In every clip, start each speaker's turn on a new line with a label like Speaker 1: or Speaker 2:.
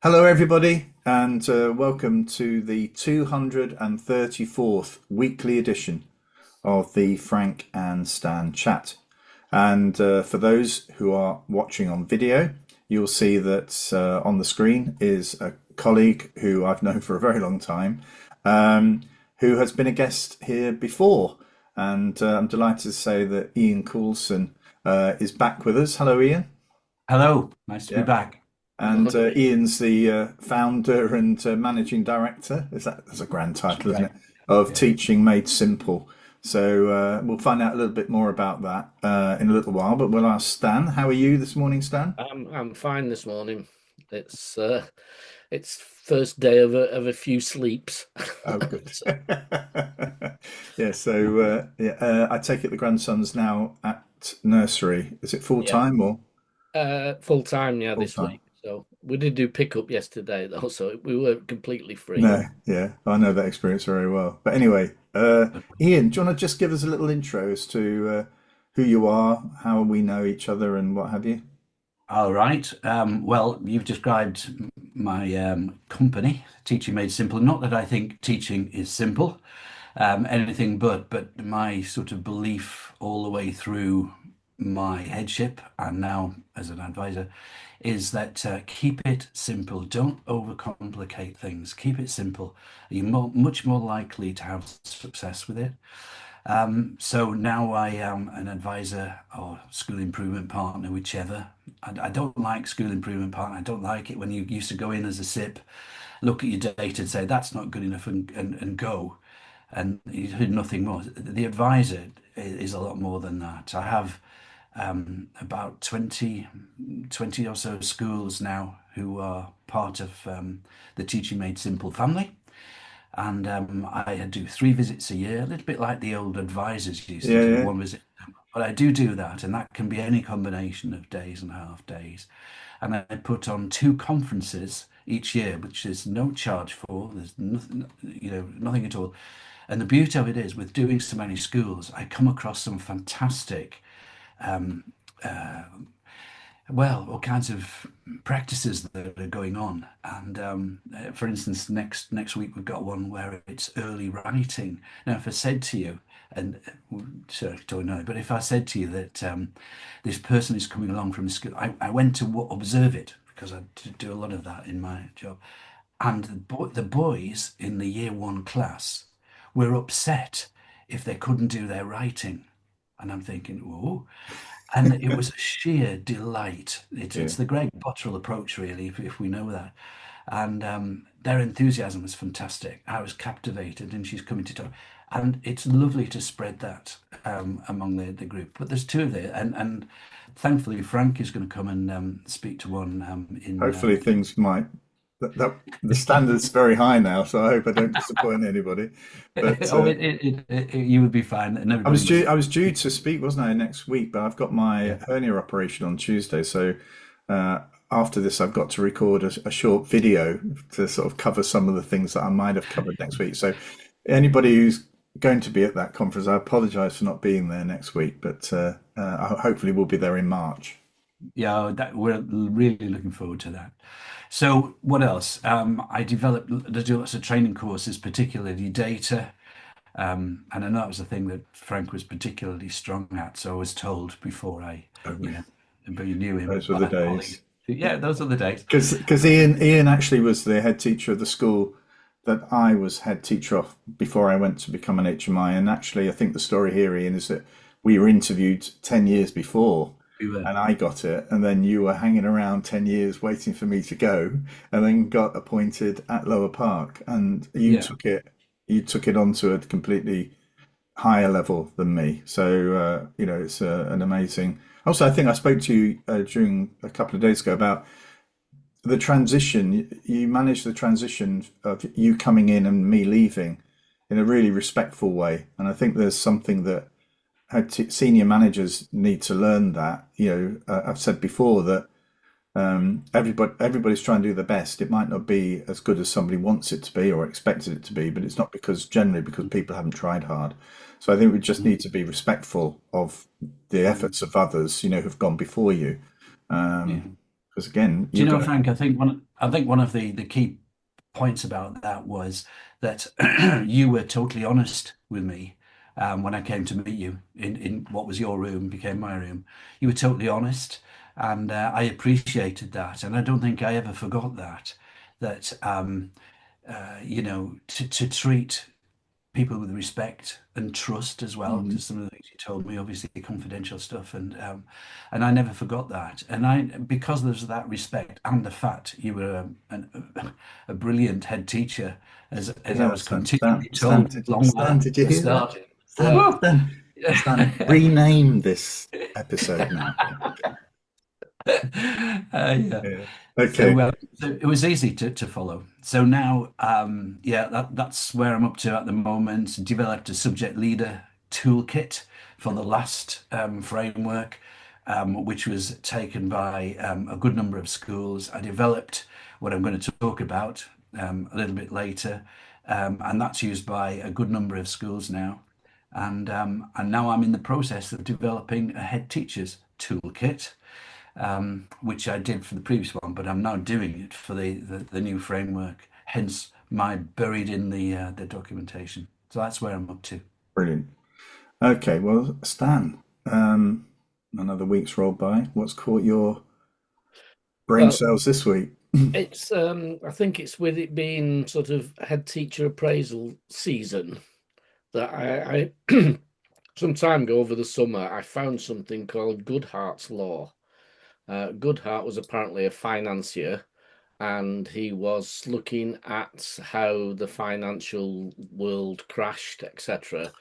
Speaker 1: Hello, everybody, and welcome to the 234th weekly edition of the Frank and Stan chat. And for those who are watching on video, you'll see that on the screen is a colleague who I've known for a very long time, who has been a guest here before. And I'm delighted to say that Ian Coulson is back with us. Hello, Ian.
Speaker 2: Hello, nice to be
Speaker 1: Yeah.
Speaker 2: back.
Speaker 1: And Ian's the founder and managing director. That's a grand
Speaker 2: That's
Speaker 1: title, isn't it?
Speaker 2: correct.
Speaker 1: Of
Speaker 2: Yeah.
Speaker 1: Teaching Made Simple. So we'll find out a little bit more about that in a little while. But we'll ask Stan. How are you this morning, Stan?
Speaker 3: I'm fine this morning. It's it's first day of a few sleeps.
Speaker 1: Oh, good.
Speaker 3: So,
Speaker 1: Yeah. So I take it the grandson's now at nursery. Is it full
Speaker 3: yeah,
Speaker 1: time or
Speaker 3: full time now
Speaker 1: full
Speaker 3: this
Speaker 1: time?
Speaker 3: week. So we did do pickup yesterday though, so we were completely free.
Speaker 1: No. Yeah, I know that experience very well. But anyway, Ian, do you want to just give us a little intro as to who you are, how we know each other, and what have you?
Speaker 2: All right. Well, you've described my company, Teaching Made Simple. Not that I think teaching is simple, anything but my sort of belief all the way through my headship and now as an advisor is that keep it simple. Don't overcomplicate things. Keep it simple. You're much more likely to have success with it. So now I am an advisor or school improvement partner, whichever. I don't like school improvement partner. I don't like it when you used to go in as a SIP, look at your data and say that's not good enough and go. And you heard nothing more. The advisor is a lot more than that. I have about 20 or so schools now who are part of the Teaching Made Simple family. And I do 3 visits a year, a little bit like the old advisors used to
Speaker 1: Yeah,
Speaker 2: do,
Speaker 1: yeah.
Speaker 2: 1 visit. But I do that, and that can be any combination of days and half days. And I put on 2 conferences each year, which is no charge for. There's nothing, nothing at all. And the beauty of it is, with doing so many schools, I come across some fantastic all kinds of practices that are going on. And for instance, next week we've got one where it's early writing. Now, if I said to you, and sorry, don't know, but if I said to you that this person is coming along from school, I went to observe it because I do a lot of that in my job. And the boys in the year 1 class were upset if they couldn't do their writing. And I'm thinking, oh, and it was a sheer delight.
Speaker 1: Yeah.
Speaker 2: It's the Greg Bottrell approach, really, if we know that. And their enthusiasm was fantastic. I was captivated, and she's coming to talk. And it's lovely to spread that among the group. But there's 2 of it, and thankfully Frank is going to come and speak to one in.
Speaker 1: Hopefully things might the standard's very high now, so I hope I don't disappoint anybody. But
Speaker 2: Oh, you would be fine, and
Speaker 1: I was
Speaker 2: everybody
Speaker 1: due
Speaker 2: was.
Speaker 1: I was due to speak, wasn't I, next week, but I've got my
Speaker 2: Yeah.
Speaker 1: hernia operation on Tuesday, so uh, after this I've got to record a short video to sort of cover some of the things that I might have covered next week. So anybody who's going to be at that conference, I apologise for not being there next week, but hopefully we'll be there in March.
Speaker 2: Yeah, that we're really looking forward to that. So what else? I do lots of training courses, particularly data. And I know that was the thing that Frank was particularly strong at. So I was told before
Speaker 1: Oh,
Speaker 2: you
Speaker 1: yeah.
Speaker 2: know, but you knew him
Speaker 1: Those were
Speaker 2: by
Speaker 1: the
Speaker 2: a colleague.
Speaker 1: days.
Speaker 2: Yeah, those are the days.
Speaker 1: Because Ian actually was the head teacher of the school that I was head teacher of before I went to become an HMI. And actually, I think the story here, Ian, is that we were interviewed 10 years before
Speaker 2: We were.
Speaker 1: and I got it. And then you were hanging around 10 years waiting for me to go and then got appointed at Lower Park. And
Speaker 2: Yeah.
Speaker 1: you took it onto a completely higher level than me. So, it's an amazing. Also, I think I spoke to you during a couple of days ago about the transition. You managed the transition of you coming in and me leaving in a really respectful way. And I think there's something that senior managers need to learn that. I've said before that everybody's trying to do their best. It might not be as good as somebody wants it to be or expected it to be, but it's not generally because people haven't tried hard. So I think we just need to be respectful of the
Speaker 2: Mm.
Speaker 1: efforts of others, who've gone before you.
Speaker 2: Yeah.
Speaker 1: Because again,
Speaker 2: Do you
Speaker 1: you've
Speaker 2: know,
Speaker 1: got
Speaker 2: Frank? I think one of the key points about that was that you were totally honest with me when I came to meet you in what was your room became my room. You were totally honest, and I appreciated that, and I don't think I ever forgot that. That you know, to treat people with respect and trust as well,
Speaker 1: Mhm.
Speaker 2: because some of the things you told me, obviously confidential stuff, and I never forgot that. And I, because there's that respect and the fact you were a brilliant head teacher, as I
Speaker 1: Yeah,
Speaker 2: was continually
Speaker 1: Stan,
Speaker 2: told long
Speaker 1: Stan, did you
Speaker 2: before
Speaker 1: hear that?
Speaker 2: starting.
Speaker 1: Stan,
Speaker 2: Woo!
Speaker 1: Stan, rename this episode now.
Speaker 2: Yeah.
Speaker 1: Yeah.
Speaker 2: So,
Speaker 1: Okay.
Speaker 2: so it was easy to follow. So now, yeah, that's where I'm up to at the moment. Developed a subject leader toolkit for the last framework, which was taken by a good number of schools. I developed what I'm going to talk about a little bit later, and that's used by a good number of schools now. And now I'm in the process of developing a head teacher's toolkit, which I did for the previous one, but I'm now doing it for the new framework. Hence, my buried in the documentation. So that's where I'm up to.
Speaker 1: Brilliant. Okay. Well, Stan, another week's rolled by. What's caught your brain
Speaker 3: Well,
Speaker 1: cells this week?
Speaker 3: it's I think it's with it being sort of head teacher appraisal season that I some time ago over the summer I found something called Goodhart's Law. Goodhart was apparently a financier, and he was looking at how the financial world crashed, etc.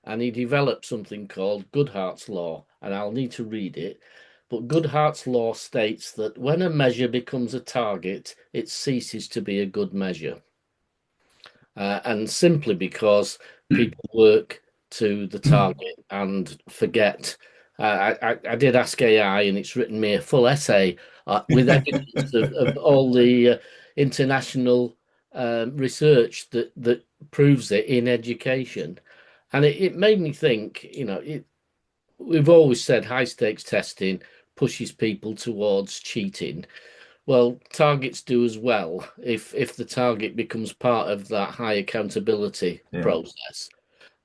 Speaker 3: And he developed something called Goodhart's Law, and I'll need to read it. But Goodhart's Law states that when a measure becomes a target, it ceases to be a good measure. And simply because people work to the target and forget. I did ask AI, and it's written me a full essay with evidence of all the international research that proves it in education, and it made me think. We've always said high stakes testing pushes people towards cheating. Well, targets do as well if the target becomes part of that high accountability
Speaker 1: Yeah.
Speaker 3: process.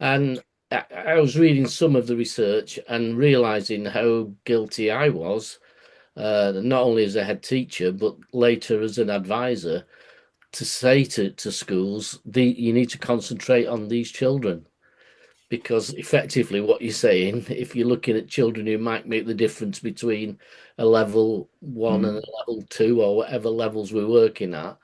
Speaker 3: And I was reading some of the research and realizing how guilty I was, not only as a head teacher, but later as an advisor, to say to schools, you need to concentrate on these children. Because effectively, what you're saying, if you're looking at children who might make the difference between a level one and
Speaker 1: Mm,
Speaker 3: a level two, or whatever levels we're working at,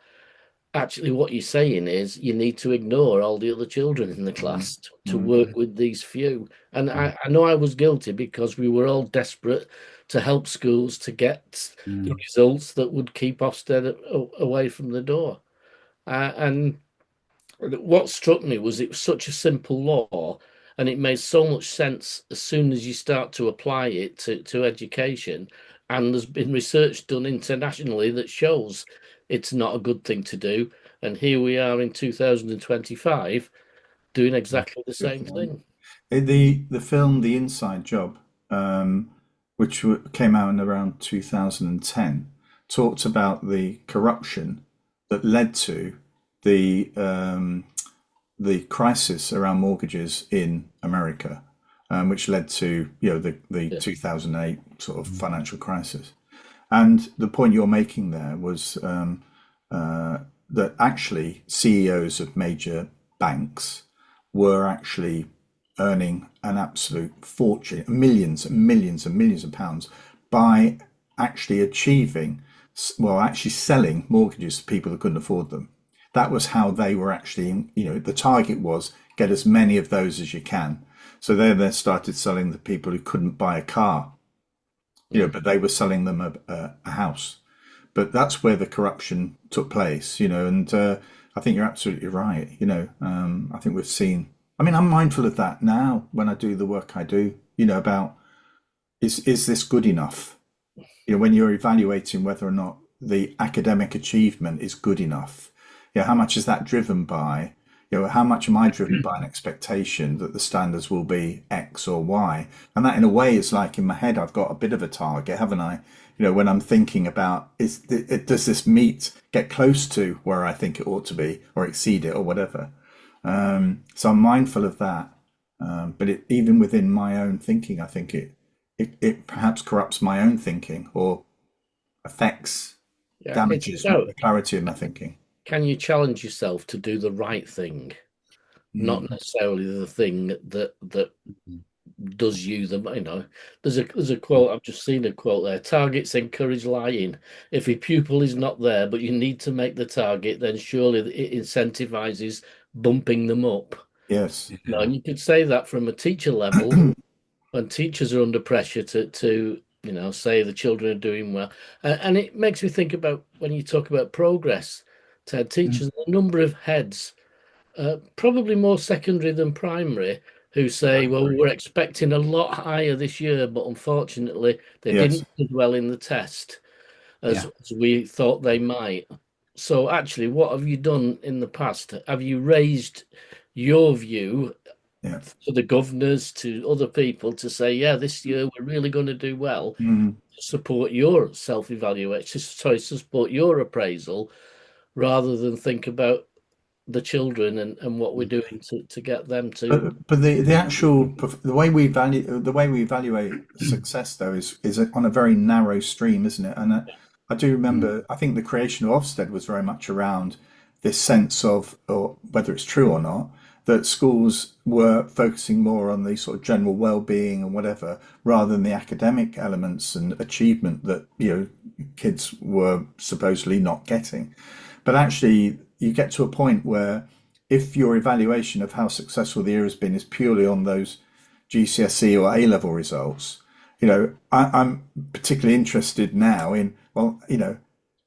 Speaker 3: actually what you're saying is you need to ignore all the other children in the
Speaker 1: mm,
Speaker 3: class to
Speaker 1: mm,
Speaker 3: work with these few. And
Speaker 1: mm,
Speaker 3: I know I was guilty because we were all desperate to help schools to get the
Speaker 2: Mm,
Speaker 3: results that would keep Ofsted away from the door. And what struck me was it was such a simple law, and it made so much sense as soon as you start to apply it to education. And there's been research done internationally that shows it's not a good thing to do. And here we are in 2025 doing exactly the same thing.
Speaker 1: The film The Inside Job, which came out in around 2010, talked about the corruption that led to the the crisis around mortgages in America, which led to the
Speaker 3: Yeah.
Speaker 1: 2008 sort of financial crisis. And the point you're making there was that actually CEOs of major banks were actually earning an absolute fortune, millions and millions and millions of pounds by actually achieving, well, actually selling mortgages to people that couldn't afford them. That was how they were actually, the target was get as many of those as you can. So they then started selling the people who couldn't buy a car,
Speaker 3: Mm.
Speaker 1: but they were selling them a house. But that's where the corruption took place, and I think you're absolutely right. I think we've seen, I mean, I'm mindful of that now when I do the work I do, about is this good enough? When you're evaluating whether or not the academic achievement is good enough, how much is that driven by, how much am I driven by an expectation that the standards will be X or Y? And that in a way is like in my head, I've got a bit of a target, haven't I? When I'm thinking about does this get close to where I think it ought to be or exceed it or whatever. So I'm mindful of that. But even within my own thinking, I think it perhaps corrupts my own thinking or affects,
Speaker 3: Yeah, it's
Speaker 1: damages the clarity of my thinking.
Speaker 3: can you challenge yourself to do the right thing, not necessarily the thing that does you the there's a quote, I've just seen a quote there: targets encourage lying. If a pupil is not there but you need to make the target, then surely it incentivizes bumping them up.
Speaker 1: Yes.
Speaker 3: And you could say that from a teacher level, when teachers are under pressure to say the children are doing well. And it makes me think about when you talk about progress, Ted, teachers, a number of heads, probably more secondary than primary, who say, well, we're expecting a lot higher this year, but unfortunately they
Speaker 1: Yes.
Speaker 3: didn't do well in the test as we thought they might. So actually, what have you done in the past? Have you raised your view
Speaker 1: Yeah.
Speaker 3: to the governors, to other people, to say, yeah, this year we're really going to do well, to support your self-evaluation, sorry, to support your appraisal, rather than think about the children and what we're doing to get them to.
Speaker 1: But the actual the way we evaluate success though is on a very narrow stream, isn't it? And I do remember, I think the creation of Ofsted was very much around this sense of, or whether it's true or not, that schools were focusing more on the sort of general well-being and whatever, rather than the academic elements and achievement that kids were supposedly not getting. But actually, you get to a point where if your evaluation of how successful the year has been is purely on those GCSE or A level results, I'm particularly interested now in, well,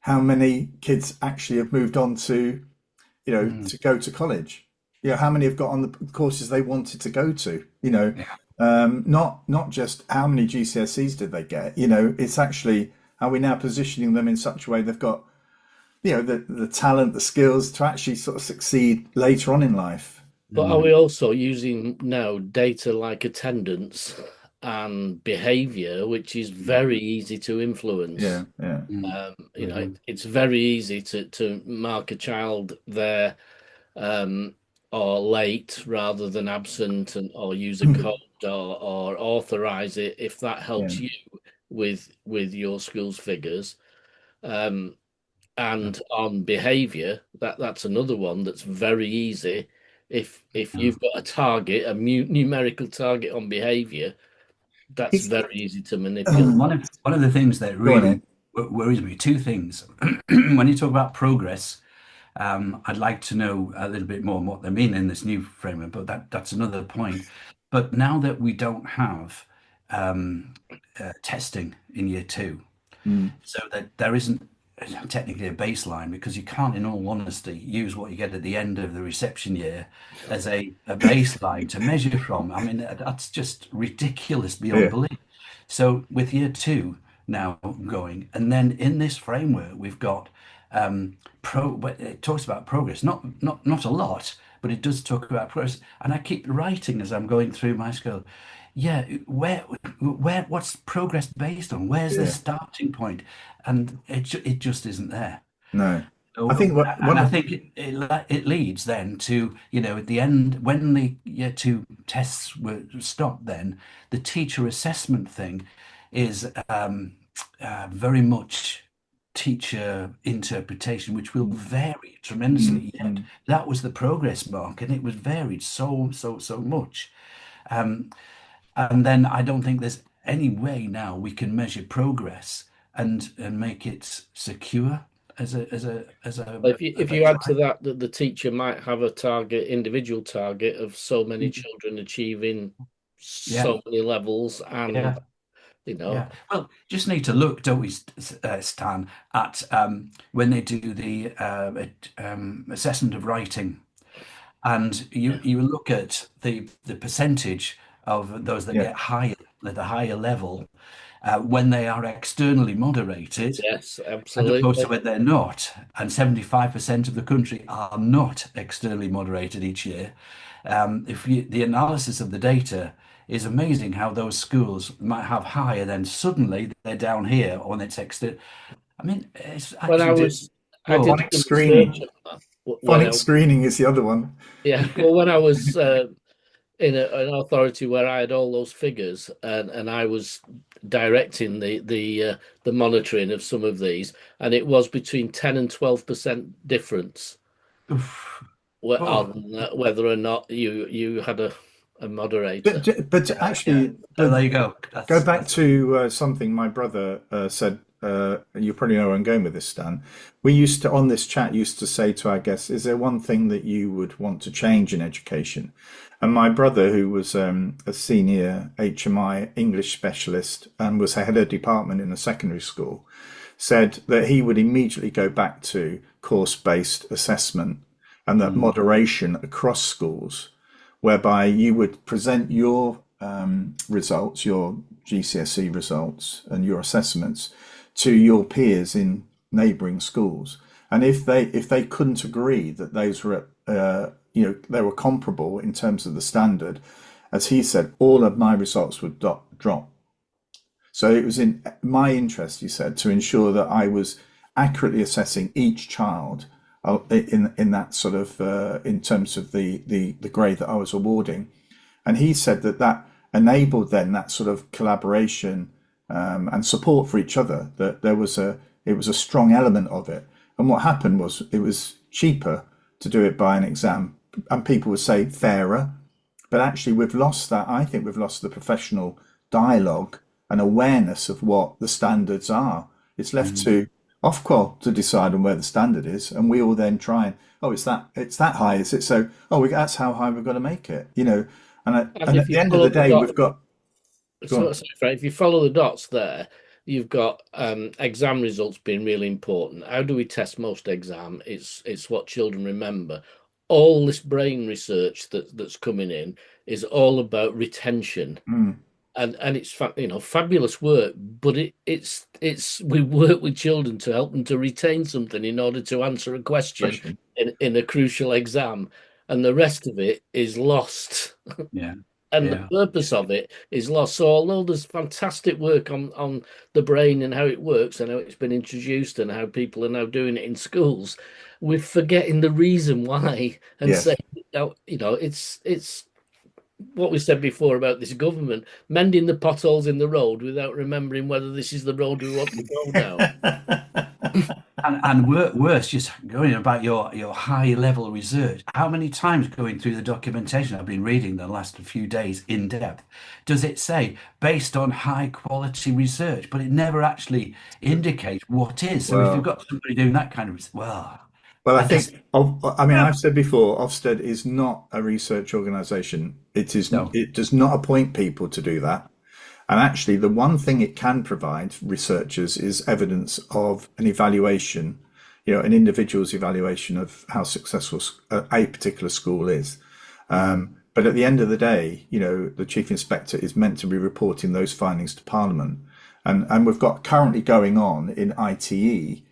Speaker 1: how many kids actually have moved on to, to go to college? How many have got on the courses they wanted to go to? Not just how many GCSEs did they get? It's actually, are we now positioning them in such a way they've got the talent, the skills to actually sort of succeed later on in life.
Speaker 3: But are we also using now data like attendance and behavior, which is very easy to influence?
Speaker 1: Yeah.
Speaker 3: It's very easy to mark a child there or late rather than absent, or use a code or authorize it if that helps you with your school's figures. And on behavior, that's another one that's very easy. If you've got a target, a numerical target on behavior, that's very easy to manipulate.
Speaker 2: One of the things that really worries me, two things. When you talk about progress, I'd like to know a little bit more what they mean in this new framework, but that's another point. But now that we don't have testing in year two, so that there isn't technically a baseline, because you can't, in all honesty, use what you get at the end of the reception year as a baseline to measure from. I mean, that's just ridiculous beyond belief. So with year two now going, and then in this framework, we've got but it talks about progress, not a lot, but it does talk about progress. And I keep writing as I'm going through my school, what's progress based on? Where's the starting point? And it just isn't there.
Speaker 1: No.
Speaker 2: I think it leads then to, at the end, when the year two tests were stopped, then the teacher assessment thing is very much teacher interpretation, which will vary tremendously. Yet that was the progress mark, and it was varied so much. And then I don't think there's any way now we can measure progress and make it secure as a.
Speaker 3: If you add to that the teacher might have a target, individual target of so many children achieving so many levels, and
Speaker 2: Well, just need to look, don't we, Stan, at when they do the assessment of writing, and you look at the percentage of those that get higher at the higher level, when they are externally moderated,
Speaker 3: Yes,
Speaker 2: as opposed to
Speaker 3: absolutely.
Speaker 2: when they're not. And 75% of the country are not externally moderated each year. The analysis of the data is amazing how those schools might have higher, then suddenly they're down here when it's external. I mean, it's
Speaker 3: When I
Speaker 2: actually just,
Speaker 3: was, I did
Speaker 2: whoa.
Speaker 1: Phonics
Speaker 3: some research
Speaker 1: screening.
Speaker 3: on that. When
Speaker 1: Phonics
Speaker 3: I,
Speaker 1: screening is the other one.
Speaker 3: yeah, well, when I was in an authority where I had all those figures, and I was directing the monitoring of some of these, and it was between 10 and 12% difference
Speaker 2: Oof. Oh,
Speaker 3: on whether or not you had a moderator.
Speaker 1: But
Speaker 2: yeah, yeah.
Speaker 1: actually,
Speaker 2: So
Speaker 1: but
Speaker 2: there you go.
Speaker 1: go
Speaker 2: That's
Speaker 1: back to something my brother said. You probably know where I'm going with this, Stan. We used to, on this chat, used to say to our guests, "Is there one thing that you would want to change in education?" And my brother, who was a senior HMI English specialist and was head of department in a secondary school, said that he would immediately go back to course-based assessment and that
Speaker 2: mm,
Speaker 1: moderation across schools, whereby you would present your results, your GCSE results, and your assessments to your peers in neighbouring schools. And if they couldn't agree that those were they were comparable in terms of the standard, as he said, all of my results would drop. So it was in my interest, he said, to ensure that I was accurately assessing each child in that sort of in terms of the grade that I was awarding. And he said that that enabled then that sort of collaboration and support for each other. That there was it was a strong element of it. And what happened was it was cheaper to do it by an exam, and people would say fairer, but actually we've lost that. I think we've lost the professional dialogue and awareness of what the standards are. It's left
Speaker 2: mm.
Speaker 1: to Ofqual to decide on where the standard is, and we all then try and it's that high, is it? So that's how high we've got to make it,
Speaker 3: And
Speaker 1: and
Speaker 3: if
Speaker 1: at the
Speaker 3: you
Speaker 1: end of
Speaker 3: follow
Speaker 1: the
Speaker 3: the
Speaker 1: day,
Speaker 3: dot,
Speaker 1: we've got go
Speaker 3: so,
Speaker 1: on.
Speaker 3: sorry, Fred, if you follow the dots there, you've got exam results being really important. How do we test most exam? It's what children remember. All this brain research that's coming in is all about retention,
Speaker 1: Mm,
Speaker 3: and it's fabulous work. But it's we work with children to help them to retain something in order to answer a question
Speaker 1: question.
Speaker 3: in a crucial exam, and the rest of it is lost.
Speaker 2: Yeah,
Speaker 3: And the
Speaker 2: yeah.
Speaker 3: purpose of it is lost. So although there's fantastic work on the brain and how it works and how it's been introduced and how people are now doing it in schools, we're forgetting the reason why and
Speaker 1: Yes.
Speaker 3: saying, it's what we said before about this government mending the potholes in the road without remembering whether this is the road we want to go down.
Speaker 2: And worse, just going about your high level research. How many times going through the documentation I've been reading the last few days in depth, does it say based on high quality research, but it never actually indicates what is. So if you've
Speaker 1: Well,
Speaker 2: got somebody doing that kind of, well,
Speaker 1: well, I
Speaker 2: I just,
Speaker 1: think I mean I've said before, Ofsted is not a research organisation. It is.
Speaker 2: no.
Speaker 1: It does not appoint people to do that. And actually, the one thing it can provide researchers is evidence of an evaluation, an individual's evaluation of how successful a particular school is. But at the end of the day, the chief inspector is meant to be reporting those findings to Parliament. And we've got currently going on in ITE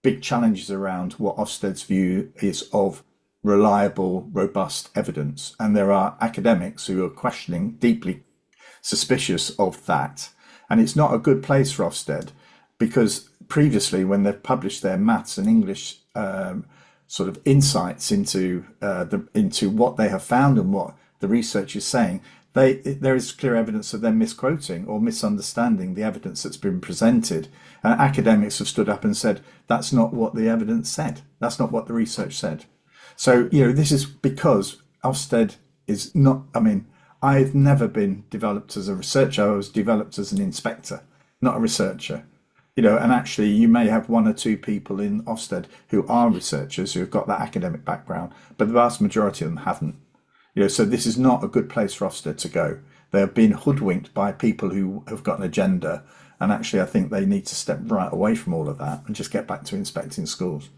Speaker 1: big challenges around what Ofsted's view is of reliable, robust evidence. And there are academics who are questioning, deeply suspicious of that. And it's not a good place for Ofsted because previously, when they've published their maths and English sort of insights into what they have found and what the research is saying, there is clear evidence of them misquoting or misunderstanding the evidence that's been presented. And academics have stood up and said that's not what the evidence said. That's not what the research said. So this is because Ofsted is not. I mean, I've never been developed as a researcher. I was developed as an inspector, not a researcher. And actually, you may have one or two people in Ofsted who are researchers who have got that academic background, but the vast majority of them haven't. So this is not a good place for Ofsted to go. They have been hoodwinked by people who have got an agenda, and actually, I think they need to step right away from all of that and just get back to inspecting schools.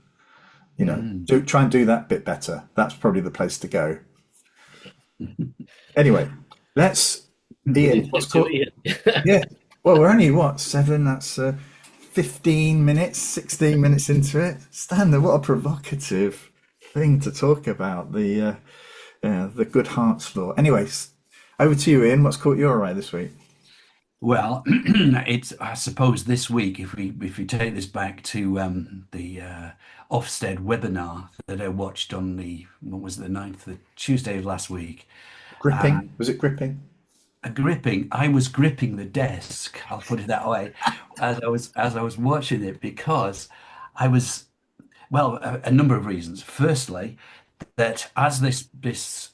Speaker 2: Mm.
Speaker 1: Try and do that bit better. That's probably the place to go. Anyway, let's
Speaker 3: Put
Speaker 1: Ian.
Speaker 3: it to Ian.
Speaker 1: Yeah. Well, we're only what, seven? That's 15 minutes, 16 minutes into it. Stanley, what a provocative thing to talk about. The good hearts law. Anyways, over to you, Ian. What's caught your eye this week?
Speaker 2: Well, it's I suppose this week, if we take this back to the Ofsted webinar that I watched on the what was the ninth, the Tuesday of last week,
Speaker 1: Gripping? Was it gripping?
Speaker 2: I was gripping the desk, I'll put it that way, as I was watching it because I was well, a number of reasons. Firstly, that as this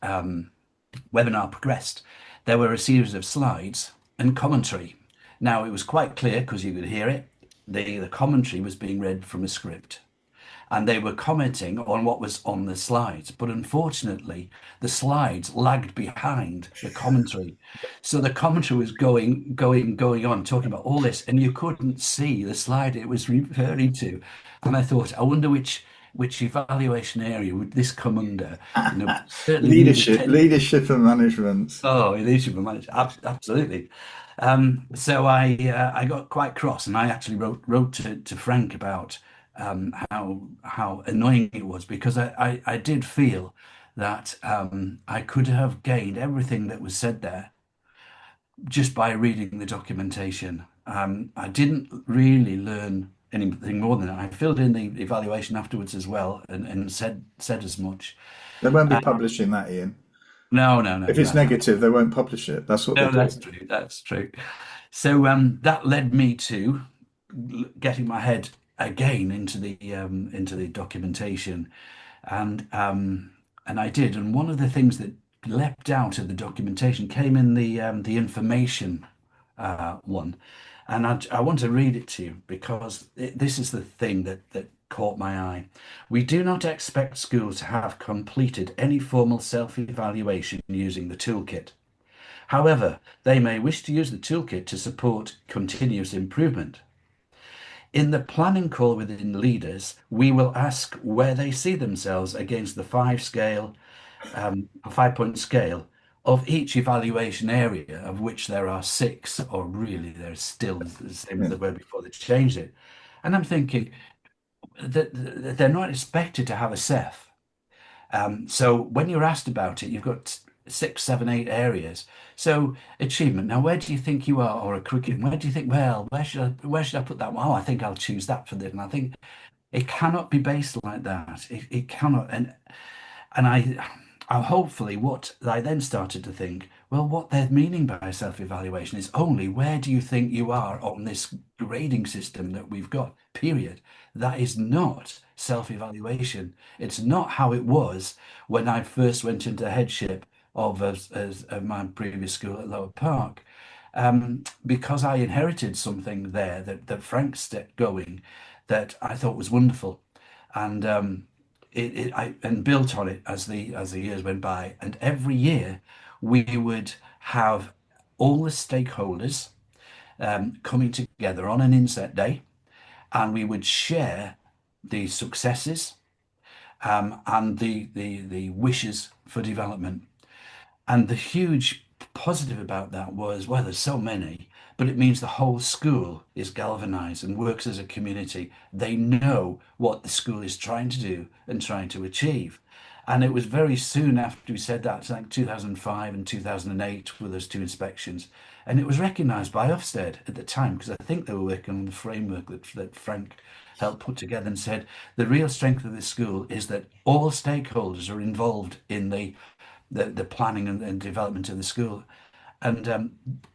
Speaker 2: webinar progressed, there were a series of slides and commentary. Now, it was quite clear because you could hear it. The commentary was being read from a script and they were commenting on what was on the slides. But unfortunately, the slides lagged behind the commentary. So the commentary was going on, talking about all this, and you couldn't see the slide it was referring to. And I thought, I wonder which evaluation area would this come under? Certainly the
Speaker 1: Leadership,
Speaker 2: attendance.
Speaker 1: leadership and management.
Speaker 2: Oh, leadership and management, absolutely. So I got quite cross, and I actually wrote to Frank about how annoying it was because I did feel that I could have gained everything that was said there just by reading the documentation. I didn't really learn anything more than that. I filled in the evaluation afterwards as well and said as much.
Speaker 1: They won't be publishing that, Ian.
Speaker 2: No, no, no,
Speaker 1: If it's negative, they won't publish it. That's what they
Speaker 2: no,
Speaker 1: do.
Speaker 2: that's true. That's true. So that led me to getting my head again into the documentation, and I did. And one of the things that leapt out of the documentation came in the information one, and I want to read it to you because this is the thing that caught my eye. We do not expect schools to have completed any formal self-evaluation using the toolkit. However, they may wish to use the toolkit to support continuous improvement. In the planning call within leaders, we will ask where they see themselves against the 5-point scale of each evaluation area, of which there are 6, or really there's still the same as
Speaker 1: Yeah.
Speaker 2: they were before they changed it. And I'm thinking that they're not expected to have a SEF. So when you're asked about it, you've got 6, 7, 8 areas. So achievement. Now, where do you think you are, or a curriculum? Where do you think? Well, where should I put that one? Oh, I think I'll choose that for this. And I think it cannot be based like that. It cannot. And I hopefully what I then started to think, well, what they're meaning by self-evaluation is only where do you think you are on this grading system that we've got, period. That is not self-evaluation. It's not how it was when I first went into headship of my previous school at Lower Park. Because I inherited something there that Frank set going that I thought was wonderful. And and built on it as the years went by. And every year we would have all the stakeholders coming together on an inset day, and we would share the successes and the wishes for development. And the huge positive about that was, well, there's so many, but it means the whole school is galvanized and works as a community. They know what the school is trying to do and trying to achieve. And it was very soon after we said that, like 2005 and 2008 were those 2 inspections. And it was recognised by Ofsted at the time, because I think they were working on the framework that Frank helped put together, and said the real strength of this school is that all stakeholders are involved in the planning and development of the school. And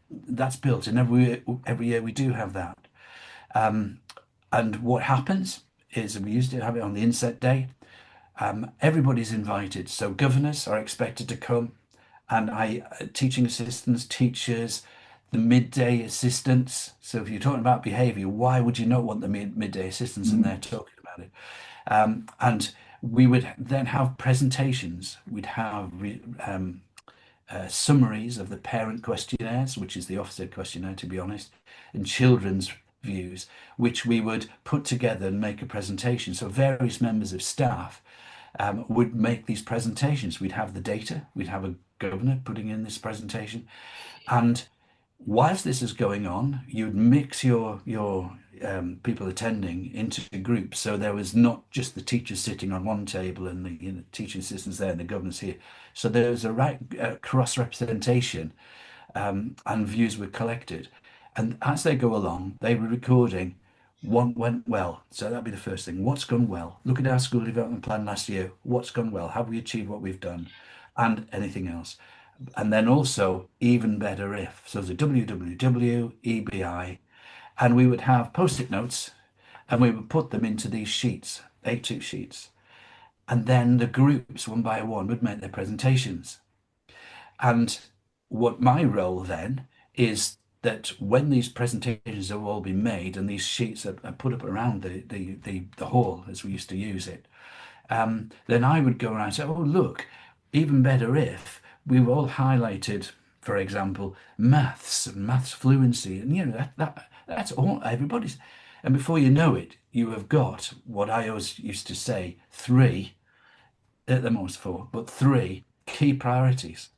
Speaker 2: that's built, and every year we do have that. And what happens is we used to have it on the inset day. Everybody's invited, so governors are expected to come, and teaching assistants, teachers, the midday assistants. So if you're talking about behaviour, why would you not want the midday assistants in there talking about it? And we would then have presentations. We'd have summaries of the parent questionnaires, which is the Ofsted questionnaire, to be honest, and children's views, which we would put together and make a presentation. So various members of staff would make these presentations. We'd have the data, we'd have a governor putting in this presentation, and Whilst this is going on, you'd mix your people attending into groups, so there was not just the teachers sitting on one table and the teaching assistants there and the governors here. So there was a right cross representation, and views were collected. And as they go along, they were recording what went well. So that'd be the first thing. What's gone well? Look at our school development plan last year. What's gone well? Have we achieved what we've done? And anything else? And then also even better if. So the www, EBI, and we would have post-it notes and we would put them into these sheets, A2 sheets. And then the groups one by one would make their presentations. And what my role then is that when these presentations have all been made and these sheets are put up around the hall as we used to use it, then I would go around and say, oh, look, even better if we've all highlighted, for example, maths and maths fluency. And, that's all everybody's. And before you know it, you have got what I always used to say, three, at the most four, but three key priorities.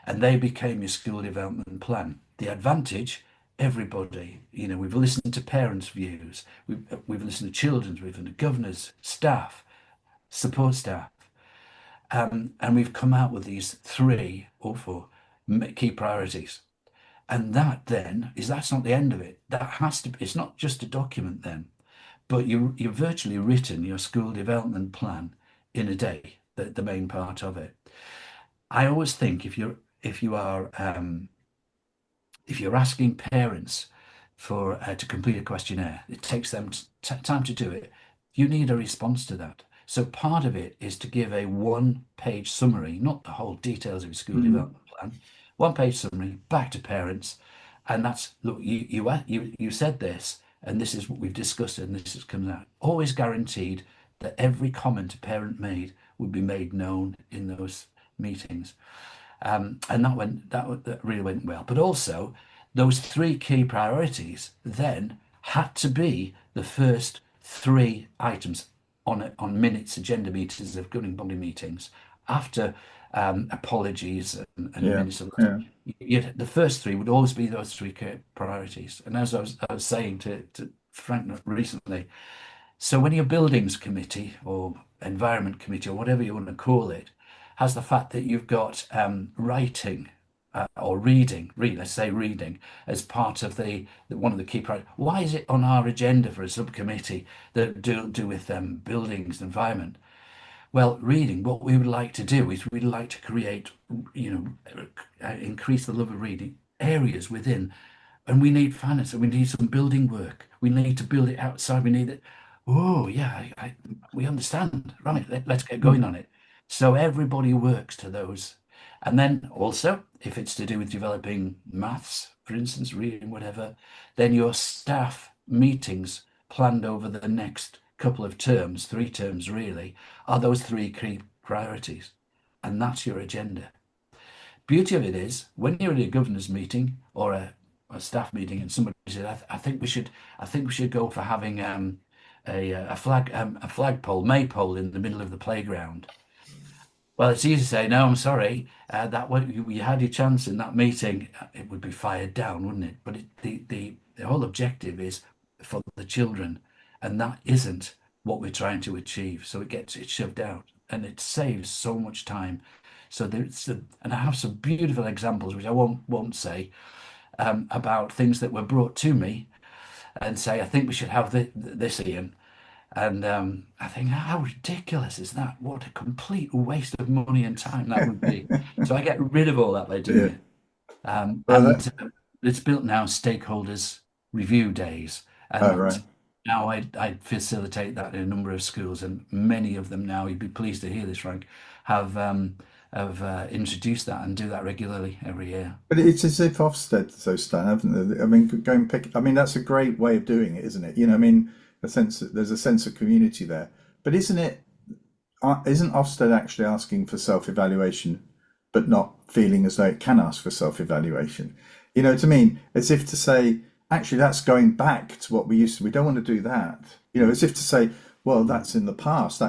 Speaker 2: And they became your school development plan. The advantage, everybody, we've listened to parents' views, we've listened to children's, we've listened to governors, staff, support staff, and we've come out with these three or four key priorities. And that's not the end of it. That has to be, it's not just a document then, but you've virtually written your school development plan in a day, the main part of it. I always think if you're asking parents to complete a questionnaire, it takes them time to do it. You need a response to that. So part of it is to give a one-page summary, not the whole details of your school development plan, one-page summary back to parents, and that's, look, you said this, and this is what we've discussed, and this is coming out. Always guaranteed that every comment a parent made would be made known in those meetings. And that really went well. But also, those three key priorities then had to be the first three items on minutes, agenda meetings of governing body meetings, after apologies and minutes of the first three would always be those three key priorities. And as I was saying to Frank recently, so when your buildings committee or environment committee or whatever you want to call it has the fact that you've got writing or reading, let's say reading, as part of one of the key priorities. Why is it on our agenda for a subcommittee that do with buildings and environment? Well, reading, what we would like to do is we'd like to create, increase the love of reading areas within, and we need finance, and we need some building work. We need to build it outside. We need it. Oh, yeah, we understand. Right, let's get going on it. So everybody works to those. And then also, if it's to do with developing maths, for instance, reading, whatever, then your staff meetings planned over the next couple of terms, 3 terms really, are those 3 key priorities. And that's your agenda. Beauty of it is, when you're in a governor's meeting or a staff meeting and somebody says, I think we should go for having a flagpole, maypole in the middle of the playground. Well, it's easy to say, no, I'm sorry, you had your chance in that meeting, it would be fired down, wouldn't it? But the whole objective is for the children, and that isn't what we're trying to achieve. So it's shoved out, and it saves so much time. So and I have some beautiful examples, which I won't say, about things that were brought to me and say, I think we should have this, Ian. And I think, how ridiculous is that? What a complete waste of money and time that would be. So I get rid of all that by doing it. It's built now stakeholders review days. And now I facilitate that in a number of schools, and many of them now, you'd be pleased to hear this, Frank, have introduced that and do that regularly every year.
Speaker 1: But it's as if Ofsted, so Stan, haven't they? I mean, that's a great way of doing it, isn't it? I mean, there's a sense of community there. But isn't Ofsted actually asking for self-evaluation, but not feeling as though it can ask for self-evaluation? To mean, as if to say, actually, that's going back to what we used to. We don't want to do that. As if to say, well, that's in the past.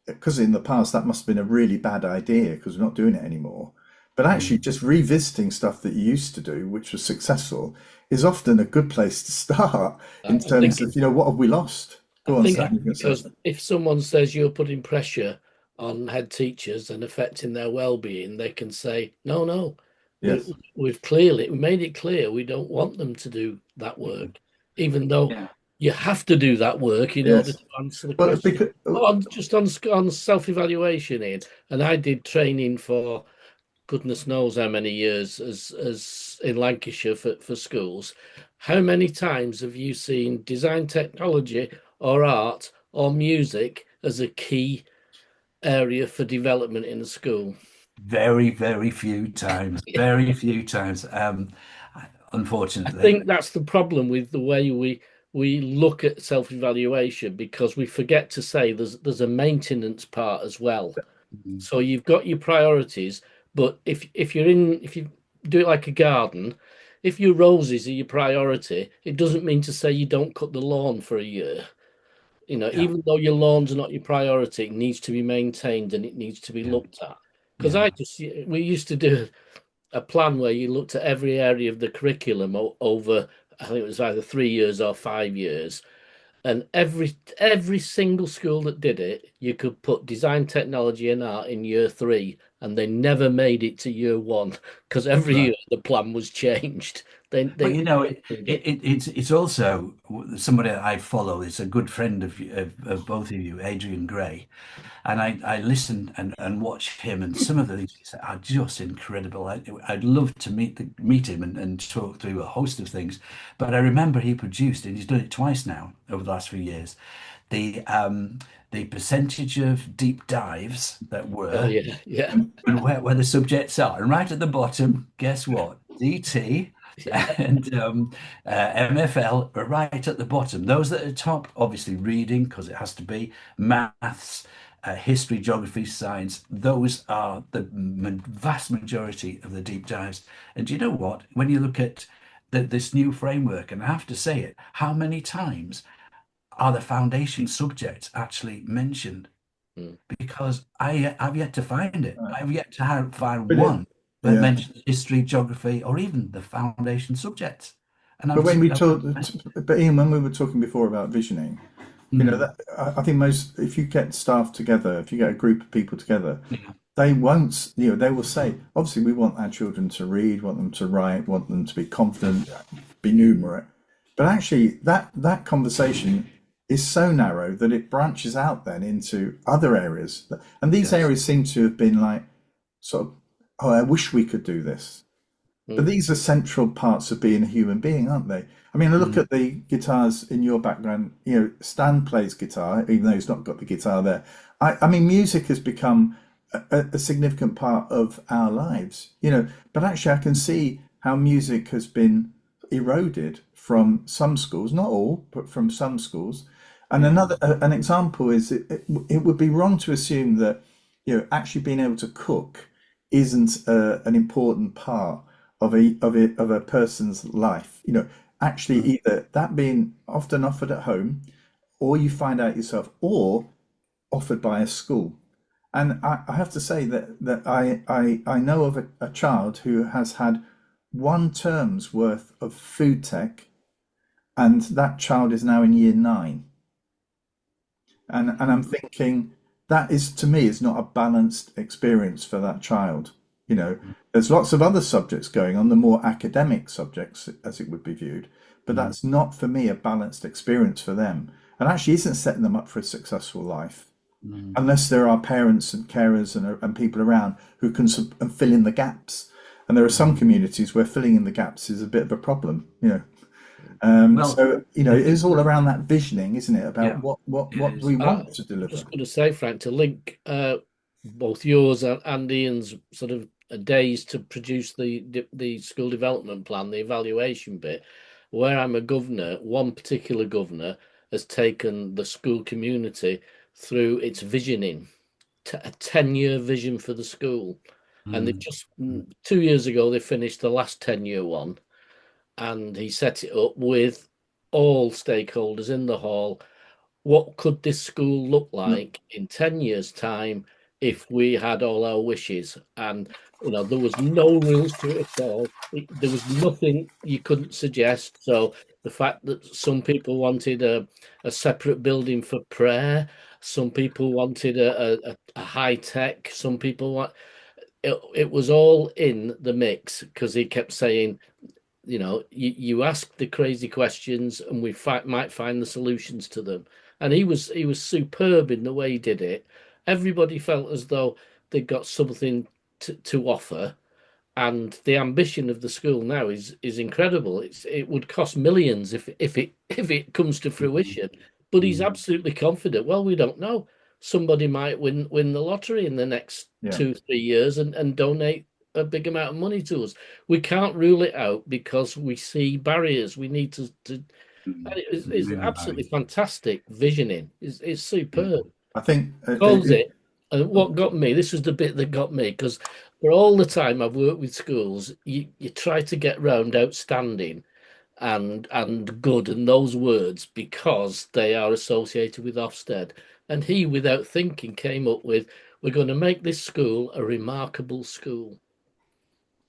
Speaker 1: Because in the past, that must have been a really bad idea because we're not doing it anymore. But actually, just revisiting stuff that you used to do, which was successful, is often a good place to start in
Speaker 3: I think
Speaker 1: terms of, what have we lost?
Speaker 3: I
Speaker 1: Go on,
Speaker 3: think
Speaker 1: Sam,
Speaker 3: it's
Speaker 1: you can say.
Speaker 3: because if someone says you're putting pressure on head teachers and affecting their well-being, they can say, no, no, we,
Speaker 1: Yes,
Speaker 3: we made it clear we don't want them to do that work, even though
Speaker 2: Yeah.
Speaker 3: you have to do that work in order
Speaker 1: yes.
Speaker 3: to answer the
Speaker 1: Well,
Speaker 3: question.
Speaker 1: because,
Speaker 3: Just on self-evaluation, Ian, and I did training for goodness knows how many years as in Lancashire for schools. How many times have you seen design technology or art or music as a key area for development in a school?
Speaker 2: Very, very few times. Very few times.
Speaker 3: I
Speaker 2: Unfortunately.
Speaker 3: think that's the problem with the way we look at self-evaluation, because we forget to say there's a maintenance part as well.
Speaker 2: Mhm.
Speaker 3: So you've got your priorities, but if you do it like a garden, if your roses are your priority, it doesn't mean to say you don't cut the lawn for a year.
Speaker 2: Yeah,
Speaker 3: Even though your lawns are not your priority, it needs to be maintained and it needs to be
Speaker 2: yeah,
Speaker 3: looked at. Because
Speaker 2: yeah.
Speaker 3: we used to do a plan where you looked at every area of the curriculum over, I think it was either 3 years or 5 years, and every single school that did it, you could put design, technology, and art in year three, and they never made it to year one because every
Speaker 1: right.
Speaker 3: year the plan was changed. They
Speaker 2: But it's also somebody that I follow. Is a good friend of both of you, Adrian Gray, and I listen and watch him, and some of the things he said are just incredible. I'd love to meet him and talk through a host of things. But I remember he produced, and he's done it twice now over the last few years, the um, the percentage of deep dives that
Speaker 3: Oh
Speaker 2: were
Speaker 3: yeah, yeah,
Speaker 2: and where the subjects are. And right at the bottom, guess what? DT
Speaker 3: yeah,
Speaker 2: and MFL are right at the bottom. Those that are top, obviously reading, because it has to be, maths, history, geography, science, those are the vast majority of the deep dives. And do you know what? When you look at this new framework, and I have to say it, how many times are the foundation subjects actually mentioned?
Speaker 3: mm.
Speaker 2: Because I've yet to find it.
Speaker 1: Right.
Speaker 2: I've yet to find
Speaker 1: But
Speaker 2: one that
Speaker 1: yeah.
Speaker 2: mentions history, geography, or even the foundation subjects. And
Speaker 1: But when we talk,
Speaker 2: I-
Speaker 1: but Ian, when we were talking before about visioning,
Speaker 2: Mm,
Speaker 1: that I think most, if you get staff together, if you get a group of people together,
Speaker 2: yeah,
Speaker 1: they won't, they will say, obviously, we want our children to read, want them to write, want them to be confident, be numerate. But actually, that conversation is so narrow that it branches out then into other areas. And these
Speaker 2: yes,
Speaker 1: areas seem to have been like, sort of, oh, I wish we could do this. But
Speaker 3: Mm.
Speaker 1: these are central parts of being a human being, aren't they? I mean, look
Speaker 2: mm,
Speaker 1: at the guitars in your background. Stan plays guitar, even though he's not got the guitar there. I mean, music has become a significant part of our lives, but actually, I can see how music has been eroded from some schools, not all, but from some schools. And
Speaker 2: yeah,
Speaker 1: an example is it would be wrong to assume that, actually being able to cook isn't an important part of a person's life. Actually
Speaker 2: mm,
Speaker 1: either that being often offered at home, or you find out yourself, or offered by a school. And I have to say that I know of a child who has had 1 term's worth of food tech, and that child is now in year 9. And I'm thinking that is, to me, is not a balanced experience for that child. There's lots of other subjects going on, the more academic subjects, as it would be viewed, but
Speaker 2: mm,
Speaker 1: that's not for me a balanced experience for them, and actually isn't setting them up for a successful life
Speaker 2: mm.
Speaker 1: unless there are parents and carers and people around who can and fill in the gaps. And there are some communities where filling in the gaps is a bit of a problem.
Speaker 2: Well,
Speaker 1: It is all around that visioning, isn't it? About
Speaker 2: yeah, it
Speaker 1: what do
Speaker 2: is.
Speaker 1: we want to
Speaker 3: I'm
Speaker 1: deliver?
Speaker 3: just going to say, Frank, to link both yours and Ian's sort of days to produce the school development plan, the evaluation bit. Where I'm a governor, one particular governor has taken the school community through its visioning, a 10-year vision for the school. And they've
Speaker 2: Mm,
Speaker 3: just
Speaker 2: mm,
Speaker 3: 2 years ago, they finished the last 10-year one. And he set it up with all stakeholders in the hall. What could this school look like in 10 years' time? if we had all our wishes. And there was no rules to it at all. There was nothing you couldn't suggest. So the fact that some people wanted a separate building for prayer, some people wanted a high tech, some people want it was all in the mix, because he kept saying, you ask the crazy questions and we might find the solutions to them. And he was superb in the way he did it. Everybody felt as though they got something to offer, and the ambition of the school now is incredible. It would cost millions if it comes to fruition. But he's absolutely confident. Well, we don't know. Somebody might win the lottery in the next
Speaker 1: Yeah.
Speaker 3: 2-3 years and donate a big amount of money to us. We can't rule it out because we see barriers. We need to it's absolutely fantastic visioning. It's superb.
Speaker 1: I think
Speaker 3: Calls it. And what got me, this was the bit that got me, because for all the time I've worked with schools, you try to get round outstanding and good and those words because they are associated with Ofsted. And he, without thinking, came up with, we're going to make this school a remarkable school.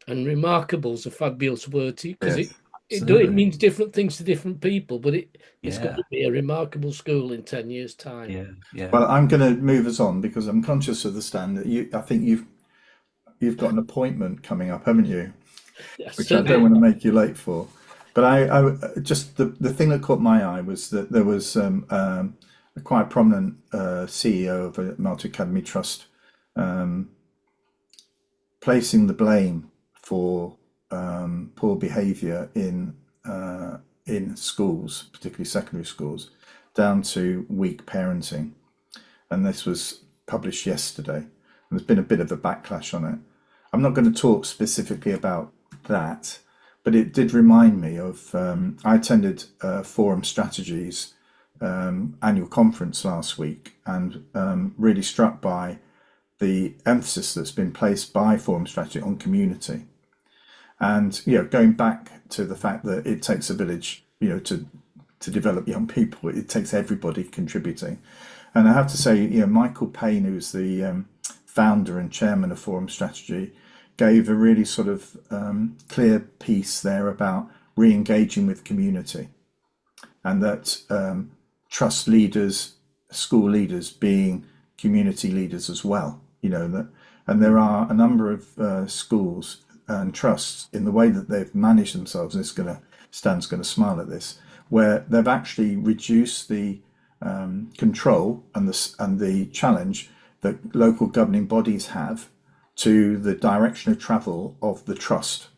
Speaker 3: And remarkable is a fabulous word because
Speaker 1: yes.
Speaker 3: it means different things to different people, but it's going
Speaker 2: Yeah.
Speaker 3: to be a remarkable school in 10 years' time.
Speaker 2: Yeah. Yeah.
Speaker 1: Well, I'm going to move us on because I'm conscious of the stand that I think you've got an appointment coming up, haven't you?
Speaker 3: Yes,
Speaker 1: Which I don't want to make you late for. But I just the thing that caught my eye was that there was a quite prominent CEO of a multi-academy trust placing the blame for poor behaviour in schools, particularly secondary schools, down to weak parenting. And this was published yesterday. And there's been a bit of a backlash on it. I'm not going to talk specifically about that, but it did remind me of I attended Forum Strategies annual conference last week, and really struck by the emphasis that's been placed by Forum Strategy on community. And going back to the fact that it takes a village, to develop young people, it takes everybody contributing. And I have to say, Michael Payne, who's the founder and chairman of Forum Strategy, gave a really sort of clear piece there about re-engaging with community, and that trust leaders, school leaders, being community leaders as well. And there are a number of schools and trusts in the way that they've managed themselves. And Stan's going to smile at this, where they've actually reduced the control and the challenge that local governing bodies have to the direction of travel of the trust,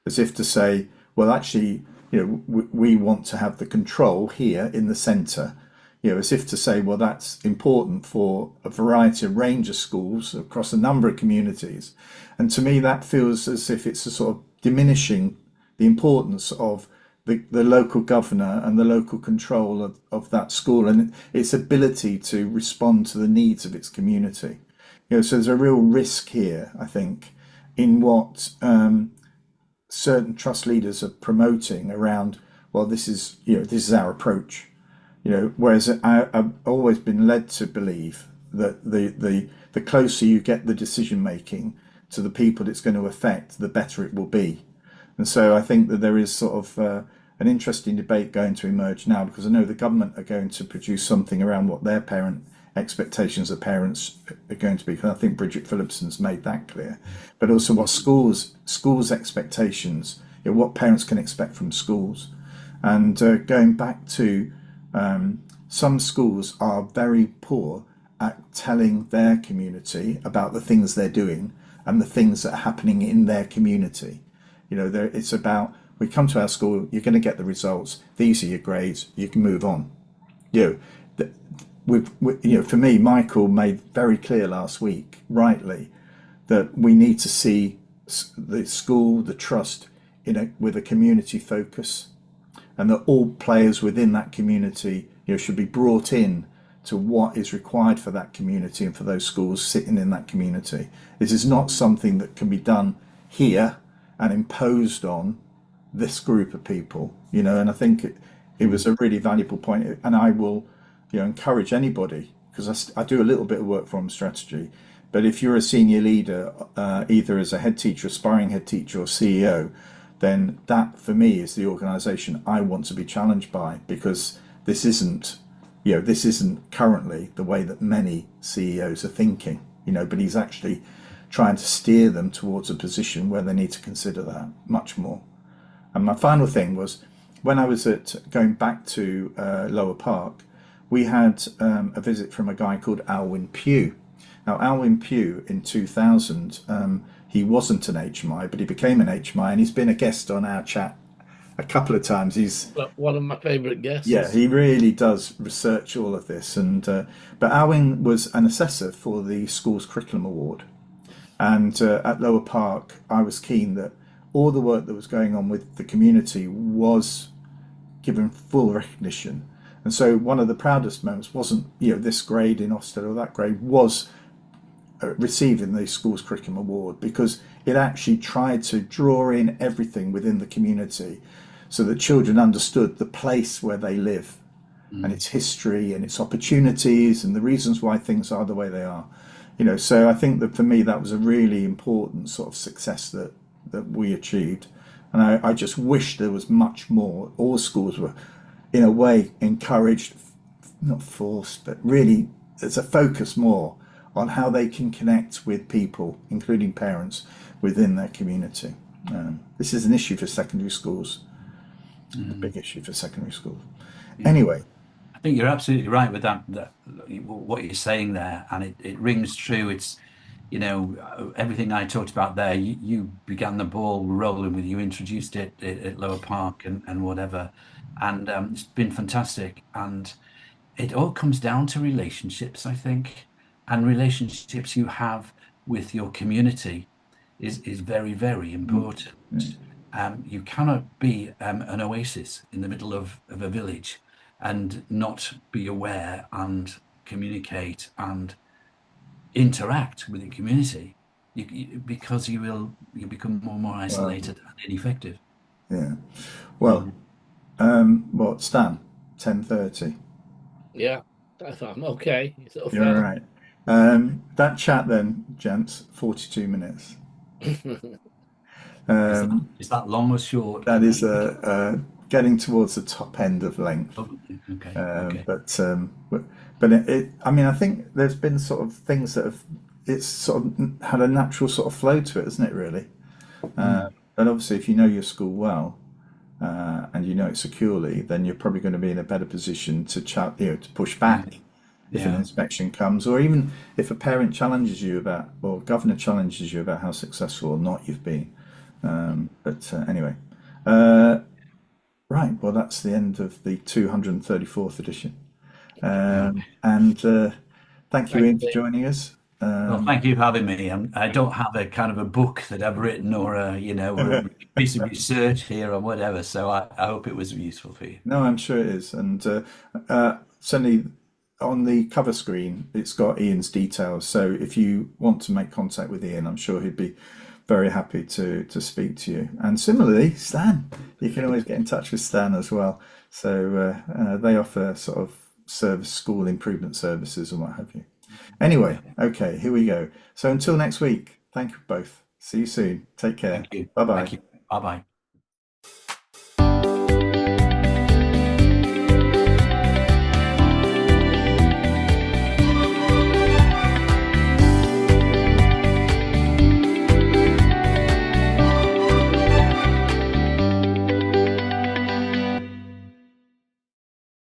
Speaker 1: as if to say, well, actually, we want to have the control here in the centre, as if to say, well, that's important for a variety of range of schools across a number of communities. And to me, that feels as if it's a sort of diminishing the importance of the local governor and the local control of that school and its ability to respond to the needs of its community. So there's a real risk here, I think, in what certain trust leaders are promoting around, well, this is our approach. Whereas I've always been led to believe that the closer you get the decision making to the people it's going to affect, the better it will be. And so I think that there is sort of an interesting debate going to emerge now, because I know the government are going to produce something around what their parent expectations of parents are going to be. And I think Bridget Phillipson's made that clear. But also what schools' expectations, what parents can expect from schools. And going back to some schools are very poor at telling their community about the things they're doing and the things that are happening in their community. It's about, we come to our school, you're going to get the results, these are your grades, you can move on. For me, Michael made very clear last week, rightly, that we need to see the school, the trust, with a community focus, and that all players within that community, should be brought in to what is required for that community and for those schools sitting in that community. This is not something that can be done here and imposed on this group of people, and I think it was a really valuable point. And I will, encourage anybody, because I do a little bit of work from strategy, But if you're a senior leader, either as a head teacher, aspiring head teacher, or CEO, then that for me is the organisation I want to be challenged by, because this isn't currently the way that many CEOs are thinking. But he's actually trying to steer them towards a position where they need to consider that much more. And my final thing was, when I was going back to Lower Park, we had a visit from a guy called Alwyn Pugh. Now, Alwyn Pugh in 2000, he wasn't an HMI, but he became an HMI, and he's been a guest on our chat a couple of times. He's
Speaker 3: one of my favourite guests.
Speaker 1: Yeah, he really does research all of this. And but Alwyn was an assessor for the school's curriculum award, and at Lower Park, I was keen that all the work that was going on with the community was given full recognition. And so one of the proudest moments wasn't, this grade in Ofsted or that grade, was receiving the school's curriculum award, because it actually tried to draw in everything within the community so that children understood the place where they live and its history and its opportunities and the reasons why things are the way they are. So I think that for me that was a really important sort of success that we achieved. And I just wish there was much more. All schools were in a way encouraged, not forced, but really there's a focus more on how they can connect with people, including parents, within their community. This is an issue for secondary schools, a big issue for secondary schools. Anyway,
Speaker 2: I think you're absolutely right with that what you're saying there, and it rings true. It's everything I talked about there. You began the ball rolling with. You introduced it at Lower Park and whatever, and it's been fantastic. And it all comes down to relationships, I think, and relationships you have with your community is very, very important. You cannot be an oasis in the middle of a village and not be aware and communicate and interact with the community, because you become more and more isolated and ineffective.
Speaker 1: Yeah. Well, what, Stan? 10:30.
Speaker 3: Yeah, I'm okay.
Speaker 1: You're all right. That chat then, gents, 42 minutes.
Speaker 2: Is that long or short?
Speaker 1: That is getting towards the top end of length.
Speaker 2: Oh, okay.
Speaker 1: But I mean, I think there's been sort of things that it's sort of had a natural sort of flow to it, isn't it, really? But obviously, if you know your school well, and you know it securely, then you're probably going to be in a better position to to push back if an inspection comes, or even if a parent challenges you about, or governor challenges you about how successful or not you've been. Anyway, right. Well, that's the end of the 234th edition. And thank you, Ian, for joining us.
Speaker 2: Well, thank you for having me. I don't have a kind of a book that I've written or a piece of research here or whatever. So I hope it was useful for you.
Speaker 1: No, I'm sure it is. And certainly on the cover screen, it's got Ian's details. So if you want to make contact with Ian, I'm sure he'd be very happy to speak to you. And similarly, Stan, you can always get in touch with Stan as well. So they offer sort of school improvement services and what have you. Anyway, okay, here we go. So until next week, thank you both. See you soon. Take care.
Speaker 2: Thank you.
Speaker 1: Bye-bye.
Speaker 2: Thank you. Bye-bye.